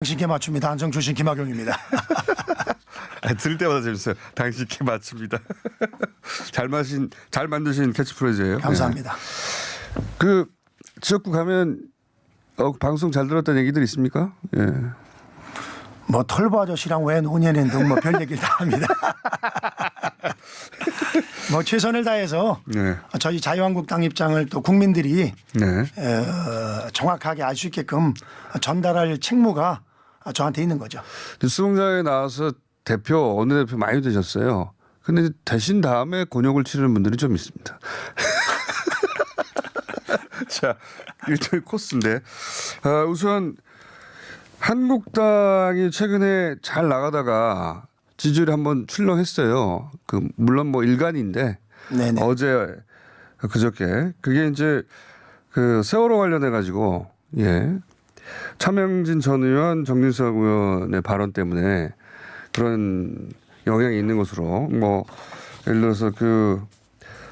당신께 맞춥니다. 한성 출신 김학용입니다. 들을 때마다 재밌어요. 당신께 맞춥니다. 잘 만드신 캐치프레이즈예요. 감사합니다. 예. 그 지역구 가면 방송 잘 들었다는 얘기들 있습니까? 예. 뭐 털보 아저씨랑 왜 논의했는데 뭐 별 얘기를 다 합니다. 뭐 최선을 다해서 네. 저희 자유한국당 입장을 또 국민들이 네. 정확하게 알 수 있게끔 전달할 책무가 저한테 있는 거죠. 뉴스공장에 나와서 어느 대표 많이 되셨어요. 근데 되신 다음에 곤욕을 치르는 분들이 좀 있습니다. 자, 일종의 코스인데 우선 한국당이 최근에 잘 나가다가 지지율이 한번 출렁했어요. 물론 뭐 일간인데 네네. 어제 그저께 그게 이제 그 세월호 관련해 가지고 차명진 전 의원, 정진석 의원의 발언 때문에 그런 영향이 있는 것으로 뭐 예를 들어서 그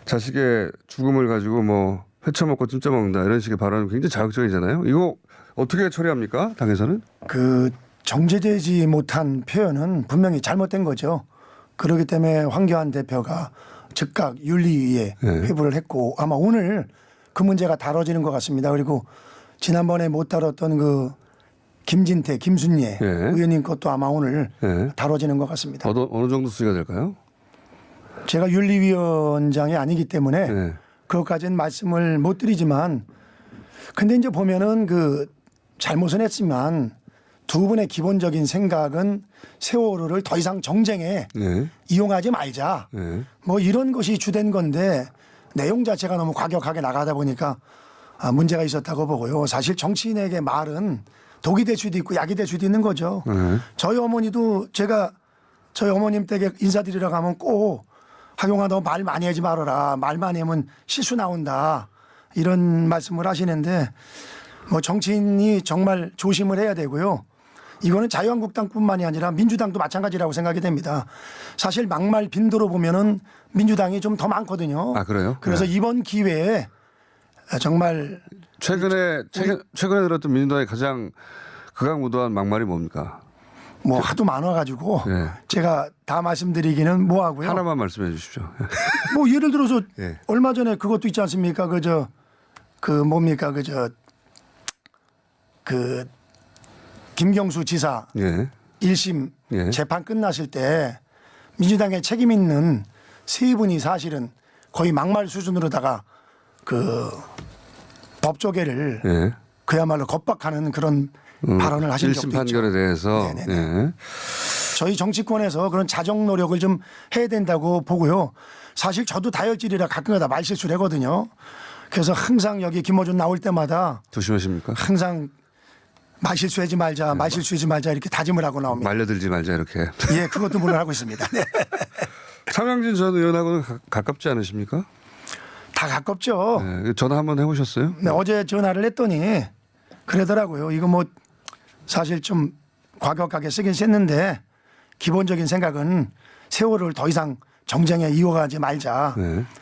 자식의 죽음을 가지고 뭐 회쳐먹고 찜쪄 먹는다 이런 식의 발언은 굉장히 자극적이잖아요. 이거 어떻게 처리합니까? 당에서는? 그 정제되지 못한 표현은 분명히 잘못된 거죠. 그렇기 때문에 황교안 대표가 즉각 윤리위에 회부를 했고 아마 오늘 그 문제가 다뤄지는 것 같습니다. 그리고 지난번에 못 다뤘던 그 김진태, 김순예 의원님 것도 아마 오늘 다뤄지는 것 같습니다. 어느 정도 수위가 될까요? 제가 윤리위원장이 아니기 때문에 그것까지는 말씀을 못 드리지만 근데 이제 보면은 그 잘못은 했지만 두 분의 기본적인 생각은 세월호를 더 이상 정쟁에 이용하지 말자. 뭐 이런 것이 주된 건데 내용 자체가 너무 과격하게 나가다 보니까 문제가 있었다고 보고요. 사실 정치인에게 말은 독이 될 수도 있고 약이 될 수도 있는 거죠. 저희 어머니도 제가 저희 어머님 댁에 인사드리러 가면 꼭 학용아 너 말 많이 하지 말아라. 말 많이 하면 실수 나온다. 이런 말씀을 하시는데 뭐 정치인이 정말 조심을 해야 되고요. 이거는 자유한국당뿐만이 아니라 민주당도 마찬가지라고 생각이 됩니다. 사실 막말 빈도로 보면은 민주당이 좀 더 많거든요. 아 그래요? 그래서 이번 기회에 정말 최근에 들었던 민주당의 가장 극악무도한 막말이 뭡니까? 뭐 하도 많아가지고 제가 다 말씀드리기는 뭐하고요. 하나만 말씀해 주십시오. 뭐 예를 들어서 얼마 전에 그것도 있지 않습니까? 김경수 지사 1심 재판 끝났을 때 민주당에 책임 있는 세 분이 사실은 거의 막말 수준으로다가 그 법조계를 그야말로 겁박하는 그런 발언을 하신 적도 1심 있죠. 판결에 대해서 저희 정치권에서 그런 자정 노력을 좀 해야 된다고 보고요. 사실 저도 다혈질이라 가끔가다 말실수를 하거든요. 그래서 항상 여기 김어준 나올 때마다 조심하십니까? 항상 말실수하지 말자, 말실수하지 말자 이렇게 다짐을 하고 나옵니다. 말려들지 말자 이렇게. 예, 그것도 물론 하고 있습니다. 네. 차명진 전 의원하고는 가깝지 않으십니까? 다 가깝죠. 전화 한번 해보셨어요? 네, 어제 전화를 했더니 그러더라고요. 이거 뭐 사실 좀 과격하게 쓰긴 썼는데 기본적인 생각은 세월을 더 이상 정쟁에 이어가지 말자.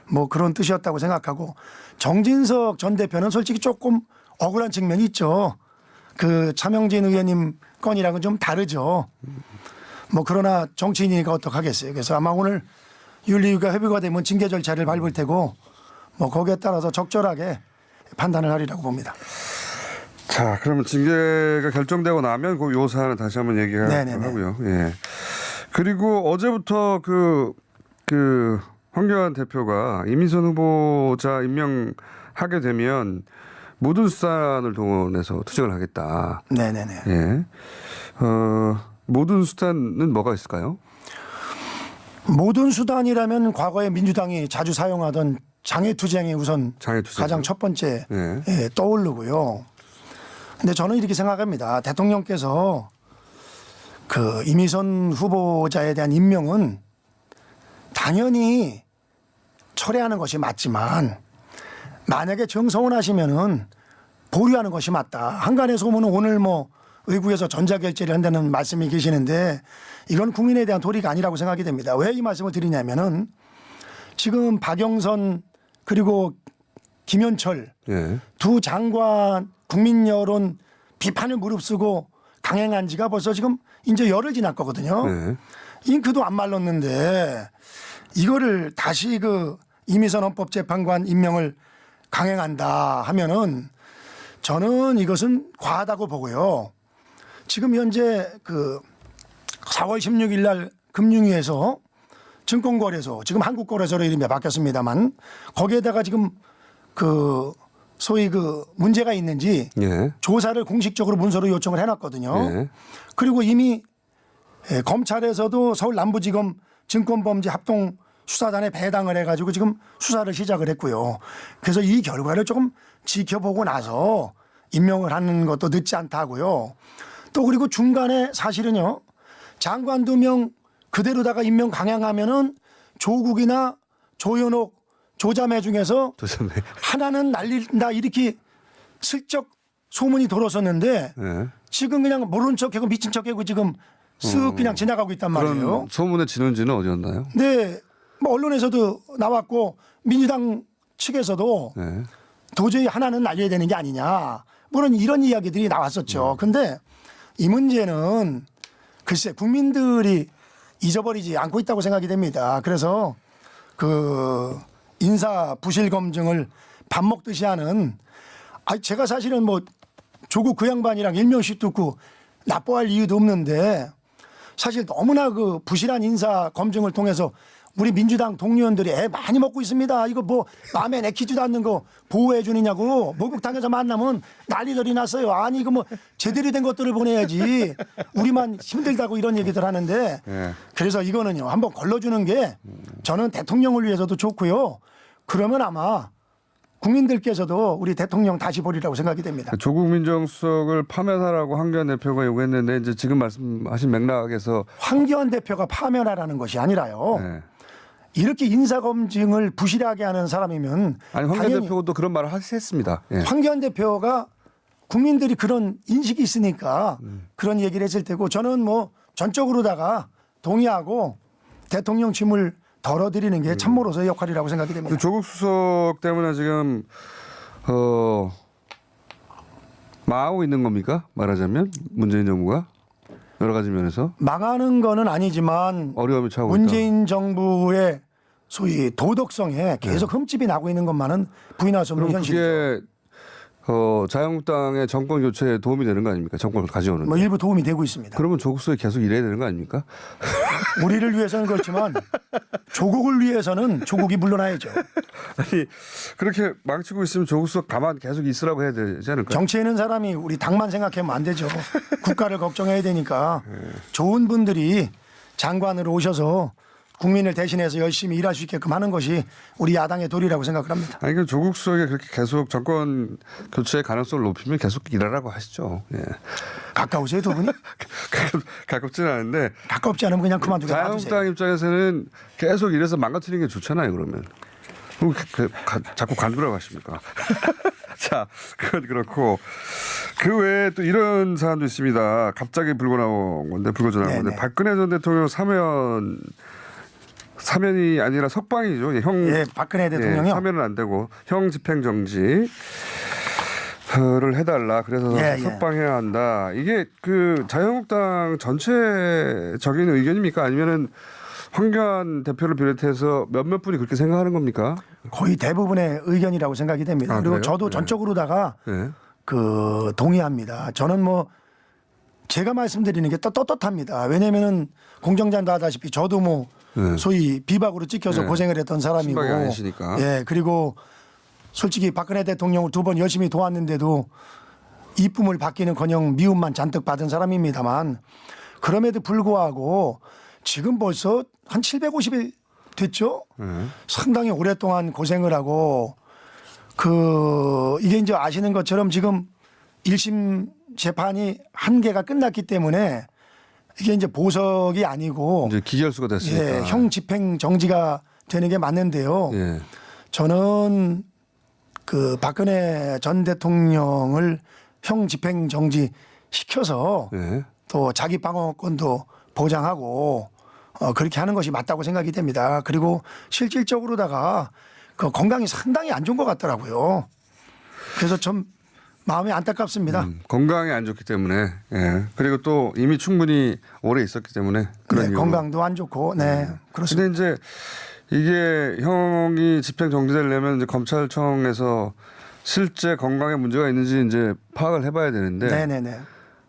뭐 그런 뜻이었다고 생각하고 정진석 전 대표는 솔직히 조금 억울한 측면이 있죠. 그 차명진 의원님 건이랑은 좀 다르죠. 뭐 그러나 정치인이니까 어떡하겠어요. 그래서 아마 오늘 윤리위가 회부가 되면 징계 절차를 밟을 테고 뭐 거기에 따라서 적절하게 판단을 하리라고 봅니다. 자, 그러면 징계가 결정되고 나면 그 요 사안은 다시 한번 얘기하고요. 그리고 어제부터 그 황교안 대표가 이민선 후보자 임명하게 되면 모든 수단을 동원해서 투쟁을 하겠다. 네네네. 모든 수단은 뭐가 있을까요? 모든 수단이라면 과거에 민주당이 자주 사용하던 장애투쟁이 우선 가장 첫 번째 떠오르고요. 근데 저는 이렇게 생각합니다. 대통령께서 그 이미선 후보자에 대한 임명은 당연히 철회하는 것이 맞지만 만약에 정서원하시면은 보류하는 것이 맞다. 한간의 소문은 오늘 뭐 외국에서 전자결제를 한다는 말씀이 계시는데 이건 국민에 대한 도리가 아니라고 생각이 됩니다. 왜 이 말씀을 드리냐면은 지금 박영선 그리고 김현철 두 장관 국민 여론 비판을 무릅쓰고 강행한 지가 벌써 지금 이제 열흘 지났거든요. 네. 잉크도 안 말랐는데 이거를 다시 그 이미선 헌법재판관 임명을 강행한다 하면은 저는 이것은 과하다고 보고요. 지금 현재 그 4월 16일 날 금융위에서 증권거래소, 지금 한국거래소로 이름이 바뀌었습니다만 거기에다가 지금 그 소위 그 문제가 있는지 예. 조사를 공식적으로 문서로 요청을 해놨거든요. 예. 그리고 이미 검찰에서도 서울 남부지검 증권범죄 합동 수사단에 배당을 해가지고 지금 수사를 시작을 했고요. 그래서 이 결과를 조금 지켜보고 나서 임명을 하는 것도 늦지 않다고요. 또 그리고 중간에 사실은요. 장관 2명 그대로다가 임명 강행하면은 조국이나 조현옥 조자매 중에서 조자매. 하나는 날린다 이렇게 슬쩍 소문이 돌았었는데 예. 지금 그냥 모른 척하고 미친 척하고 지금 쓱 그냥 지나가고 있단 말이에요. 그런 소문의 진원지는 어디였나요? 네, 뭐 언론에서도 나왔고 민주당 측에서도 예. 도저히 하나는 날려야 되는 게 아니냐. 물론 이런 이야기들이 나왔었죠. 근데 이 문제는 글쎄 국민들이 잊어버리지 않고 있다고 생각이 됩니다. 그래서 그 인사 부실 검증을 밥 먹듯이 하는 제가 사실은 뭐 조국 그 양반이랑 일명씩 듣고 나빠할 이유도 없는데 사실 너무나 그 부실한 인사 검증을 통해서 우리 민주당 동료원들이 애 많이 먹고 있습니다. 이거 뭐 마음에 내키지도 않는 거 보호해 주느냐고 목욕탕에서 만나면 난리들이 났어요. 아니 이거 뭐 제대로 된 것들을 보내야지 우리만 힘들다고 이런 얘기들 하는데 예. 그래서 이거는요 한번 걸러주는 게 저는 대통령을 위해서도 좋고요. 그러면 아마 국민들께서도 우리 대통령 다시 보리라고 생각이 됩니다. 조국 민정수석을 파면하라고 황교안 대표가 요구했는데 이제 지금 말씀하신 맥락에서 황교안 대표가 파면하라는 것이 아니라요. 예. 이렇게 인사검증을 부실하게 하는 사람이면 아니 황교안 당연히 대표도 그런 말을 했습니다. 예. 황교안 대표가 국민들이 그런 인식이 있으니까 그런 얘기를 했을 테고 저는 뭐 전적으로다가 동의하고 대통령 짐을 덜어드리는 게 참모로서의 역할이라고 생각이 됩니다. 그 조국 수석 때문에 지금 망하고 있는 겁니까? 말하자면 문재인 정부가 여러 가지 면에서 망하는 거는 아니지만 어려움이 처하고 있다. 문재인 정부의 소위 도덕성에 계속 흠집이 나고 있는 것만은 부인할 수 없는 그럼 현실이죠. 그게 자유한국당의 정권 교체에 도움이 되는 거 아닙니까? 정권을 가져오는. 뭐 일부 도움이 되고 있습니다. 그러면 조국 수석이 계속 일해야 되는 거 아닙니까? 우리를 위해서는 그렇지만 조국을 위해서는 조국이 물러나야죠. 아니 그렇게 망치고 있으면 조국 수석 가만 계속 있으라고 해야 되지 않을까요? 정치에 있는 사람이 우리 당만 생각하면 안 되죠. 국가를 걱정해야 되니까 좋은 분들이 장관으로 오셔서 국민을 대신해서 열심히 일할 수 있게끔 하는 것이 우리 야당의 도리라고 생각을 합니다. 아니 그 조국 수석이 그렇게 계속 정권 교체의 가능성을 높이면 계속 일하라고 하시죠. 예. 가까우세요 두 분이? 가깝지는 않은데 가깝지 않으면 그냥 그만두게 자유한국당 놔두세요. 입장에서는 계속 이래서 망가뜨리는 게 좋잖아요. 그러면 자꾸 간두라고 하십니까? 자, 그건 그렇고 그 외에 또 이런 사안도 있습니다. 갑자기 불고 나온 건데 불거져 나온 건데 네네. 박근혜 전 대통령 사면이 아니라 석방이죠. 예, 박근혜 대통령이요. 사면은 안 되고 형 집행 정지를 해달라. 그래서 예, 예. 석방해야 한다. 이게 그 자유한국당 전체적인 의견입니까? 아니면은 황교안 대표를 비롯해서 몇몇 분이 그렇게 생각하는 겁니까? 거의 대부분의 의견이라고 생각이 됩니다. 아, 그리고 그래요? 저도 네. 전적으로다가 네. 그 동의합니다. 저는 뭐 제가 말씀드리는 게 떳떳합니다. 왜냐하면은 공정장도 하다시피 저도 뭐 네. 소위 비박으로 찍혀서 네. 고생을 했던 사람이고, 친박이 아니시니까. 예 그리고 솔직히 박근혜 대통령을 2번 열심히 도왔는데도 이쁨을 받기는커녕 미움만 잔뜩 받은 사람입니다만 그럼에도 불구하고 지금 벌써 한 750일 됐죠. 상당히 오랫동안 고생을 하고 이게 이제 아시는 것처럼 지금 1심 재판이 한 개가 끝났기 때문에 이게 이제 보석이 아니고 이제 기결수가 됐으니까. 예, 형 집행 정지가 되는 게 맞는데요. 예. 저는 그 박근혜 전 대통령을 형 집행 정지 시켜서 예. 또 자기 방어권도 보장하고 그렇게 하는 것이 맞다고 생각이 됩니다. 그리고 실질적으로다가 그 건강이 상당히 안 좋은 것 같더라고요. 그래서 좀 마음이 안타깝습니다. 건강이 안 좋기 때문에 예. 그리고 또 이미 충분히 오래 있었기 때문에 그런 네, 이유로. 건강도 안 좋고 네 그렇습니다. 근데 이제 이게 형이 집행 정지되려면 이제 검찰청에서 실제 건강에 문제가 있는지 이제 파악을 해봐야 되는데. 네네네.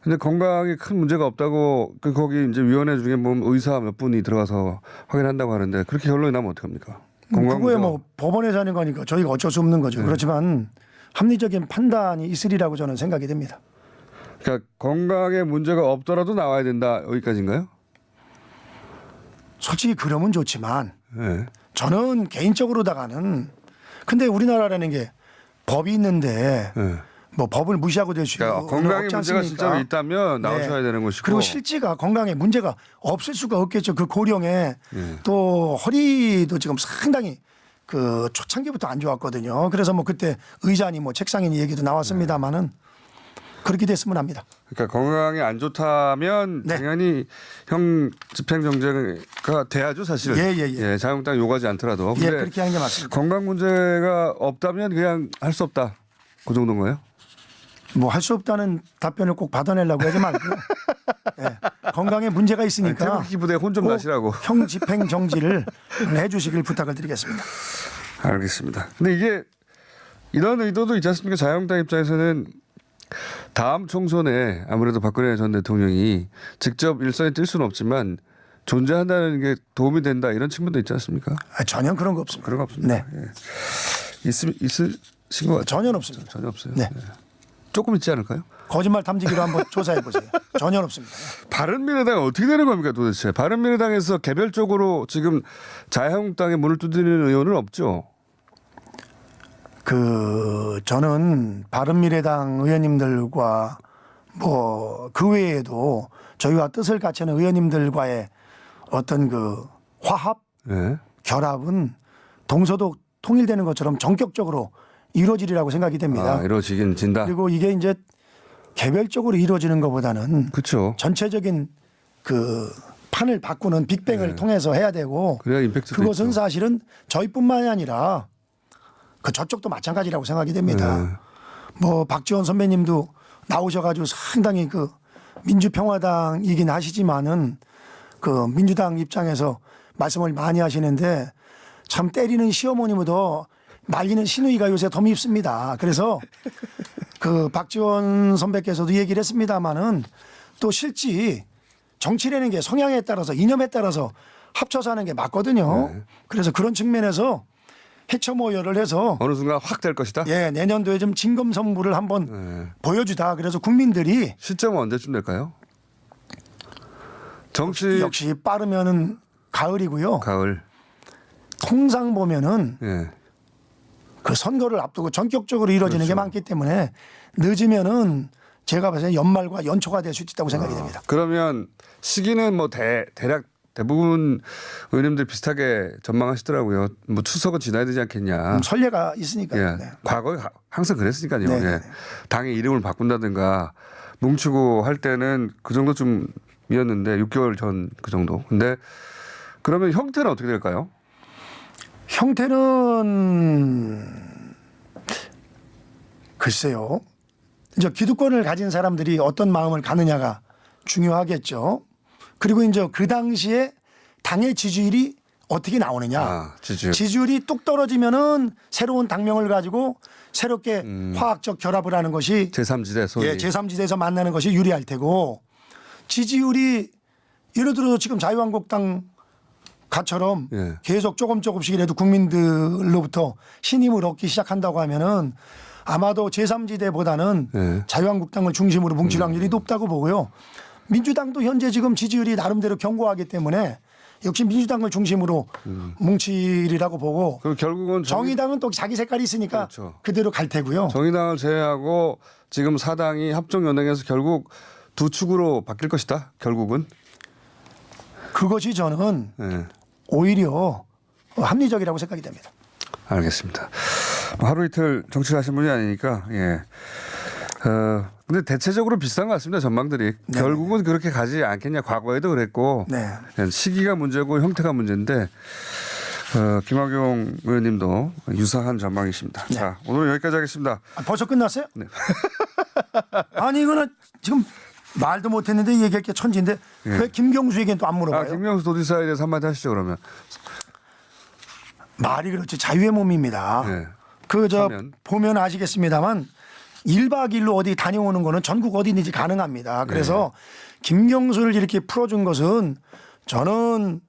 근데 건강에 큰 문제가 없다고 거기 이제 위원회 중에 뭐 의사 몇 분이 들어가서 확인한다고 하는데 그렇게 결론이 나면 어떡합니까? 건강 그거에 문제가- 뭐 법원에서 하는 거니까 저희가 어쩔 수 없는 거죠. 그렇지만 합리적인 판단이 있으리라고 저는 생각이 됩니다. 그러니까 건강에 문제가 없더라도 나와야 된다 여기까지인가요? 솔직히 그러면 좋지만 네. 저는 개인적으로다가는 근데 우리나라라는 게 법이 있는데 네. 뭐 법을 무시하고 될 수 그러니까 건강에 문제가 진짜로 있다면 나오셔야 되는 것이고. 그리고 실제가 건강에 문제가 없을 수가 없겠죠. 그 고령에 네. 또 허리도 지금 상당히 그 초창기부터 안 좋았거든요. 그래서 뭐 그때 의자니 뭐 책상이니 얘기도 나왔습니다마는 그렇게 됐으면 합니다. 그러니까 건강이 안 좋다면 네. 당연히 형 집행정지가 돼야죠 사실. 예. 자유한국당 요구하지 않더라도. 예, 근데 그렇게 하는 게 맞습니다. 건강 문제가 없다면 그냥 할 수 없다. 그 정도인가요? 뭐 할 수 없다는 답변을 꼭 받아내려고 하지 말고요. 예, 건강에 문제가 있으니까 태극기 부대 혼 좀 꼭 나시라고. 형 집행 정지를 해주시길 부탁을 드리겠습니다. 알겠습니다. 근데 이게 이런 의도도 있지 않습니까? 자유한국당 입장에서는 다음 총선에 아무래도 박근혜 전 대통령이 직접 일선에 뛸 수는 없지만 존재한다는 게 도움이 된다 이런 측면도 있지 않습니까? 전혀 그런 거 없습니다. 그런 거 없습니다. 네, 있으신 것 같아요. 전혀 없습니다. 전혀 없어요. 네. 조금 있지 않을까요? 거짓말 탐지기로 한번 조사해 보세요. 전혀 없습니다. 바른미래당 어떻게 되는 겁니까 도대체? 바른미래당에서 개별적으로 지금 자유한국당에 문을 두드리는 의원은 없죠. 저는 바른미래당 의원님들과 뭐 그 외에도 저희와 뜻을 같이 하는 의원님들과의 어떤 그 화합, 네. 결합은 동서도 통일되는 것처럼 전격적으로 이루어지리라고 생각이 됩니다. 이루어지긴 진다. 그리고 이게 이제 개별적으로 이루어지는 것보다는 그렇죠. 전체적인 그 판을 바꾸는 빅뱅을 통해서 해야 되고 그래야 임팩트도 그것은 있죠. 사실은 저희뿐만이 아니라 그 저쪽도 마찬가지라고 생각이 됩니다. 뭐 박지원 선배님도 나오셔가지고 상당히 그 민주평화당이긴 하시지만은 그 민주당 입장에서 말씀을 많이 하시는데 참 때리는 시어머니보다 말리는 시누이가 요새 더 밉습니다. 그래서 그 박지원 선배께서도 얘기를 했습니다마는 또 실제 정치라는 게 성향에 따라서 이념에 따라서 합쳐서 하는 게 맞거든요. 그래서 그런 측면에서 해처모여를 해서 어느 순간 확 될 것이다. 예, 내년도에 좀 진검성부를 한번 보여주다. 그래서 국민들이 시점은 언제쯤 될까요? 정치 역시 빠르면은 가을이고요. 가을. 통상 보면은 예. 그 선거를 앞두고 전격적으로 이루어지는 게 그렇죠. 많기 때문에 늦으면은 제가 봐서 연말과 연초가 될 수 있다고 생각이 됩니다. 그러면 시기는 뭐 대략 대부분 의원님들 비슷하게 전망하시더라고요. 뭐 추석은 지나야 되지 않겠냐. 선례가 있으니까. 예. 네. 과거에 항상 그랬으니까요. 네, 예. 네. 당의 이름을 바꾼다든가 뭉치고 할 때는 그 정도쯤이었는데 6개월 전 그 정도. 근데 그러면 형태는 어떻게 될까요? 형태는 글쎄요. 이제 기득권을 가진 사람들이 어떤 마음을 가느냐가 중요하겠죠. 그리고 이제 그 당시에 당의 지지율이 어떻게 나오느냐. 지지율. 지지율이 뚝 떨어지면은 새로운 당명을 가지고 새롭게 화학적 결합을 하는 것이 제3지대 소위. 예, 제3지대에서 만나는 것이 유리할 테고 지지율이 예를 들어서 지금 자유한국당 가처럼 예. 계속 조금씩이라도 국민들로부터 신임을 얻기 시작한다고 하면은 아마도 제3지대보다는 예. 자유한국당을 중심으로 뭉칠 확률이 높다고 보고요. 민주당도 현재 지금 지지율이 나름대로 견고하기 때문에 역시 민주당을 중심으로 뭉치리라고 보고 그럼 결국은 정의당은 또 자기 색깔이 있으니까 그렇죠. 그대로 갈 테고요. 정의당을 제외하고 지금 사당이 합종연행해서 결국 두 축으로 바뀔 것이다. 결국은. 그것이 저는 예. 오히려 합리적이라고 생각이 됩니다. 알겠습니다. 하루 이틀 정치를 하신 분이 아니니까 예. 근데 대체적으로 비슷한 것 같습니다. 전망들이. 네. 결국은 그렇게 가지 않겠냐. 과거에도 그랬고 네. 시기가 문제고 형태가 문제인데 김학용 의원님도 유사한 전망이십니다. 네. 자, 오늘 여기까지 하겠습니다. 벌써 끝났어요? 네. 아니 이거는 지금 말도 못했는데 얘기할 게 천지인데 왜 김경수에겐 또 안 물어봐요? 김경수 도지사에 대해서 한마디 하시죠 그러면. 말이 그렇지 자유의 몸입니다. 네. 보면 아시겠습니다만 1박 2일로 어디 다녀오는 거는 전국 어디든지 가능합니다. 그래서 김경수를 이렇게 풀어준 것은 저는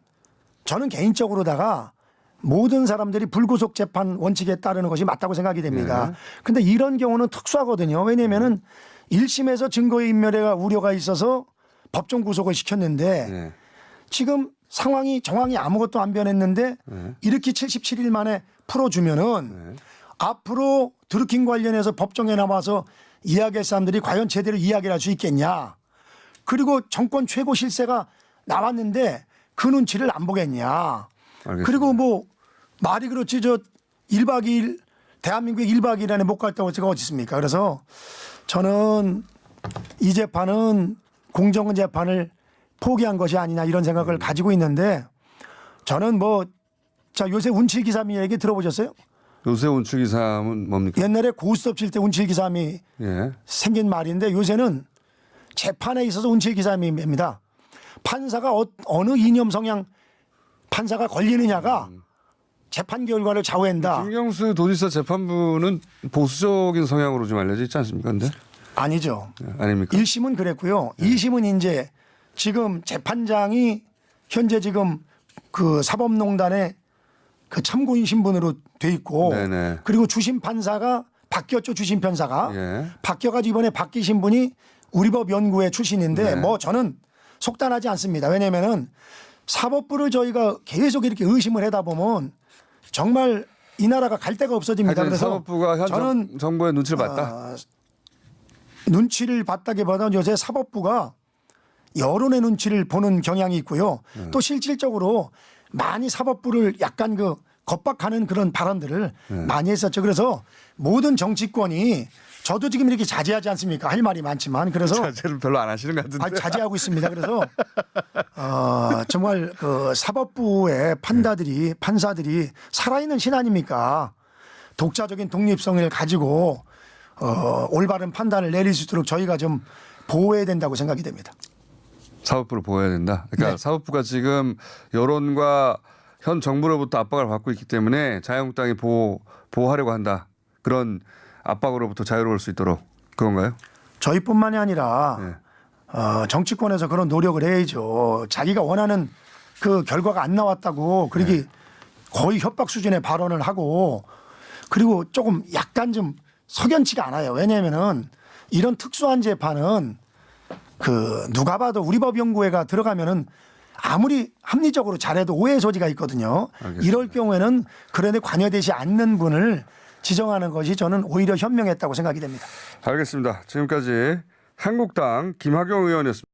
개인적으로다가 모든 사람들이 불구속 재판 원칙에 따르는 것이 맞다고 생각이 됩니다. 근데 이런 경우는 특수하거든요. 왜냐면은 1심에서 증거인멸의 우려가 있어서 법정 구속을 시켰는데 지금 상황이 정황이 아무것도 안 변했는데 이렇게 77일 만에 풀어주면은 앞으로 드루킹 관련해서 법정에 나와서 이야기할 사람들이 과연 제대로 이야기를 할 수 있겠냐. 그리고 정권 최고 실세가 나왔는데 그 눈치를 안 보겠냐. 알겠습니다. 그리고 뭐 말이 그렇지 1박 2일 대한민국에 1박 2일 안에 못 갔다고 제가 어디 있습니까. 그래서 저는 이 재판은 공정한 재판을 포기한 것이 아니냐 이런 생각을 가지고 있는데 저는 요새 운칠기삼이 얘기 들어보셨어요? 요새 운출기삼은 뭡니까? 옛날에 고스톱 칠 때 운칠기삼이 생긴 말인데 요새는 재판에 있어서 운칠기삼입니다. 판사가 어느 이념 성향 판사가 걸리느냐가 재판 결과를 좌우한다. 김경수 도지사 재판부는 보수적인 성향으로 좀 알려져 있지 않습니까? 근데? 아니죠. 아닙니까? 1심은 그랬고요. 2심은 이제 지금 재판장이 현재 지금 그 사법농단의 그 참고인 신분으로 돼 있고 그리고 주심 판사가 바뀌었죠. 주심 판사가 바뀌어가지고 이번에 바뀌신 분이 우리법 연구회 출신인데 저는 속단하지 않습니다. 왜냐면은 사법부를 저희가 계속 이렇게 의심을 하다 보면 정말 이 나라가 갈 데가 없어집니다. 그래서 사법부가 현 저는 정부의 눈치를 봤다. 눈치를 봤다기보다는 요새 사법부가 여론의 눈치를 보는 경향이 있고요. 또 실질적으로 많이 사법부를 약간 겁박하는 그런 발언들을 많이 했었죠. 그래서 모든 정치권이 저도 지금 이렇게 자제하지 않습니까? 할 말이 많지만 그래서 자제를 별로 안 하시는 것 같은데. 자제하고 있습니다. 그래서 정말 그 사법부의 판사들이 살아있는 신 아닙니까? 독자적인 독립성을 가지고 올바른 판단을 내릴 수 있도록 저희가 좀 보호해야 된다고 생각이 됩니다. 사법부를 보호해야 된다. 그러니까 사법부가 지금 여론과 현 정부로부터 압박을 받고 있기 때문에 자유한국당이 보호하려고 한다. 그런 압박으로부터 자유로울 수 있도록 그건가요? 저희뿐만이 아니라 정치권에서 그런 노력을 해야죠. 자기가 원하는 그 결과가 안 나왔다고 그러기 거의 협박 수준의 발언을 하고 그리고 조금 약간 좀 석연치가 않아요. 왜냐하면은 이런 특수한 재판은 누가 봐도 우리법연구회가 들어가면은 아무리 합리적으로 잘해도 오해 소지가 있거든요. 알겠습니다. 이럴 경우에는 그런데 관여되지 않는 분을 지정하는 것이 저는 오히려 현명했다고 생각이 됩니다. 알겠습니다. 지금까지 한국당 김학용 의원이었습니다.